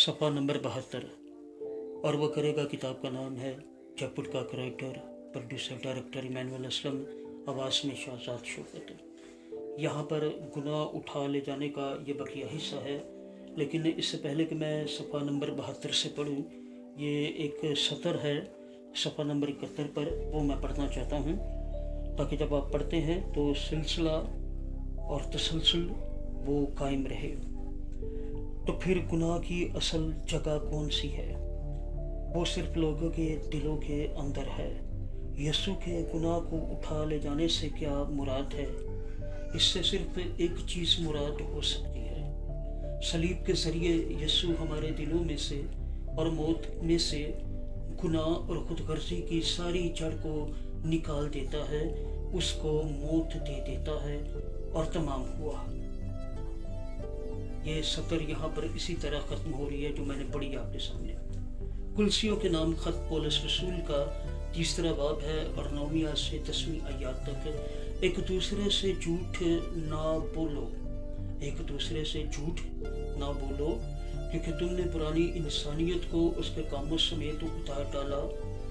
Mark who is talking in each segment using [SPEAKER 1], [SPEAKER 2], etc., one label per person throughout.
[SPEAKER 1] सफ़ा नंबर 72। और वो करेगा किताब का नाम है। जयपुर का character, producer, director Emmanuel Aslam, आवाज़ में शाहजाद शौकत। यहाँ पर गुनाह उठा ले जाने का ये बकिया हिस्सा है, लेकिन इससे पहले कि मैं सफ़ा नंबर 72 से पढ़ूँ, ये एक सतर है सफ़ा नंबर 71 पर, वो मैं पढ़ना चाहता हूँ, ताकि जब आप पढ़ते हैं तो सिलसिला और तसलसल वो कायम रहे। तो फिर गुनाह की असल जगह कौन सी है? वो सिर्फ लोगों के दिलों के अंदर है। यीशु के गुनाह को उठा ले जाने से क्या मुराद है? इससे सिर्फ एक चीज़ मुराद हो सकती है। सलीब के ज़रिए यीशु हमारे दिलों में से और मौत में से गुनाह और खुदगर्जी की सारी जड़ को निकाल देता है, उसको मौत दे देता है और तमाम हुआ। ये सतर यहाँ पर इसी तरह ख़त्म हो रही है जो मैंने पढ़ी आपके सामने। कुलसियों के नाम खत पौलुस रसूल का 3 बाब है और 9 से 10 आयत तक। एक दूसरे से झूठ ना बोलो, एक दूसरे से झूठ ना बोलो, क्योंकि तुमने पुरानी इंसानियत को उसके कामों समेत उतार डाला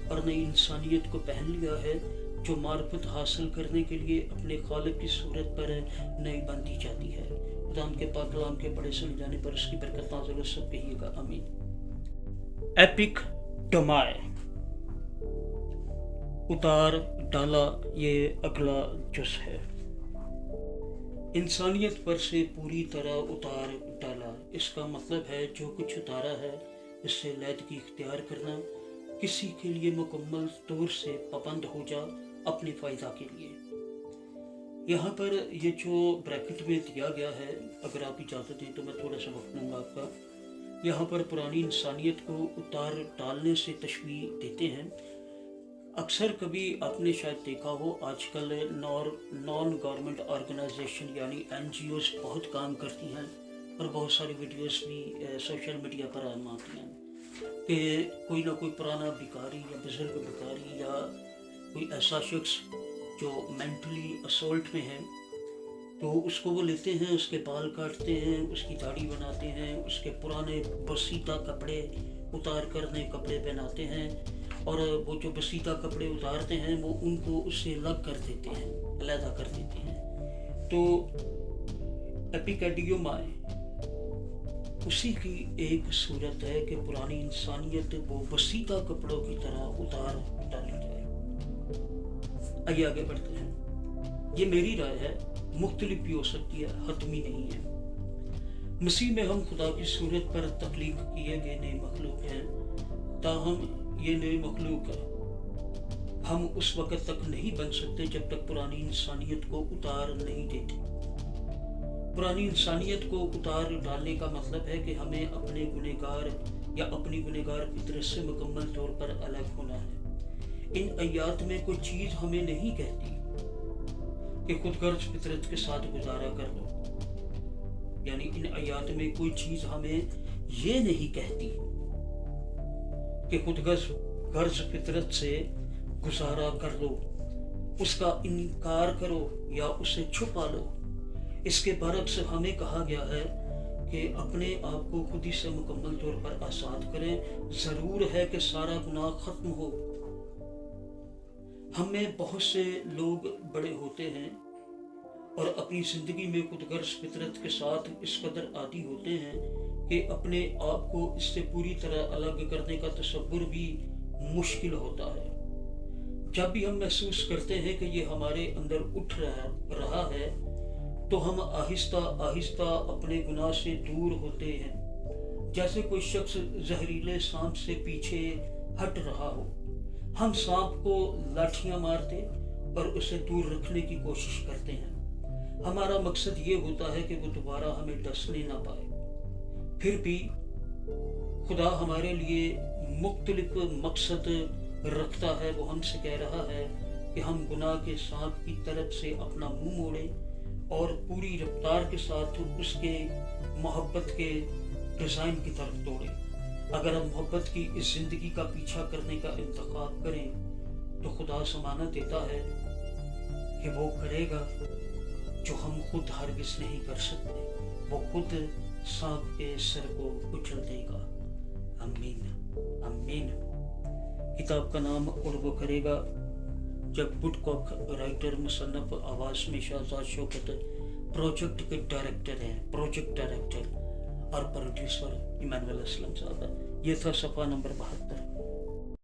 [SPEAKER 1] और नई इंसानियत को पहन लिया है, जो मार्फत हासिल करने के लिए अपने खालिक की सूरत पर नई बंदी जाती है। खुदाम के पाक कलाम के पढ़े सुन जाने पर उसकी बरकत नाज़िल हो, सब कहिएगा आमीन। एपिक डोमाए, उतार डाला, ये अगला जुज़ है। इंसानियत पर से पूरी तरह उतार डाला, इसका मतलब है जो कुछ उतारा है इससे लैदगी इख्तियार करना, किसी के लिए मुकम्मल तौर से पाबंद हो जा अपने फ़ायदा के लिए। यहाँ पर ये जो ब्रैकेट में दिया गया है, अगर आप इजाज़त दें तो मैं थोड़ा सा वक्त लूँगा आपका। यहाँ पर पुरानी इंसानियत को उतार डालने से तशबीह देते हैं। अक्सर कभी आपने शायद देखा हो, आजकल नॉन गवर्नमेंट ऑर्गेनाइजेशन यानी NGOs बहुत काम करती हैं और बहुत सारी वीडियोस भी सोशल मीडिया पर आती हैं कि कोई ना कोई पुराना भिखारी या बुजुर्ग भिखारी या कोई ऐसा शख्स जो मेंटली असोल्ट में है, तो उसको वो लेते हैं, उसके बाल काटते हैं, उसकी दाढ़ी बनाते हैं, उसके पुराने बसीता कपड़े उतार कर नए कपड़े पहनाते हैं, और वो जो बसीता कपड़े उतारते हैं वो उनको उससे अलग कर देते हैं, अलहदा कर देते हैं। तो एपिकैडियोमाए उसी की एक सूरत है कि पुरानी इंसानियत वो बसीता कपड़ों की तरह उतार डाली जाए। आइए आगे बढ़ते हैं। ये मेरी राय है, मुख्तलिफ भी हो सकती है, हतमी नहीं है। मसीह में हम खुदा की सूरत पर तख्लीक किए गए नए मखलूक हैं, ताहम ये नए मखलूक हम उस वक़्त तक नहीं बन सकते जब तक पुरानी इंसानियत को उतार नहीं देते। पुरानी इंसानियत को उतार डालने का मतलब है कि हमें अपने गुनहगार या अपनी गुनहगार फितरत से मुकम्मल तौर पर अलग होना है। इन आयात में कोई चीज़ हमें नहीं कहती कि खुदगर्ज फितरत के साथ गुजारा कर लो, यानी इन आयात में कोई चीज़ हमें ये नहीं कहती कि खुदगर्ज फितरत से गुजारा कर लो, उसका इनकार करो या उसे छुपा लो। इसके बरक्स हमें कहा गया है कि अपने आप को खुद ही से मुकम्मल तौर पर आज़ाद करें। ज़रूर है कि सारा गुनाह ख़त्म हो। हमें बहुत से लोग बड़े होते हैं और अपनी ज़िंदगी में खुदगर्ज फितरत के साथ इस कदर आदी होते हैं कि अपने आप को इससे पूरी तरह अलग करने का तसव्वुर भी मुश्किल होता है। जब भी हम महसूस करते हैं कि ये हमारे अंदर उठ रहा है, तो हम आहिस्ता आहिस्ता अपने गुनाह से दूर होते हैं। जैसे कोई शख्स जहरीले सांप से पीछे हट रहा हो, हम सांप को लाठियां मारते और उसे दूर रखने की कोशिश करते हैं। हमारा मकसद ये होता है कि वो दोबारा हमें डसने ना पाए। फिर भी खुदा हमारे लिए मुख्तलिफ मकसद रखता है। वो हमसे कह रहा है कि हम गुनाह के सांप की तरफ से अपना मुंह मोड़ें और पूरी रफ्तार के साथ उसके मोहब्बत के डिज़ाइन की तरफ दौड़ें। अगर हम मोहब्बत की इस ज़िंदगी का पीछा करने का इंतखाब करें तो खुदा ज़मानत देता है कि वो करेगा जो हम खुद हरगिज़ नहीं कर सकते। वो खुद सांप के सर को कुचल देगा। आमीन आमीन। किताब का नाम और वो करेगा जब वुडकॉक राइटर, मुसन्नफ, आवाज में शाहजाद शौकत, प्रोजेक्ट के डायरेक्टर हैं, प्रोजेक्ट डायरेक्टर और प्रोड्यूसर इमानुअल असलम साहब है। ये था सफ़ा नंबर 72।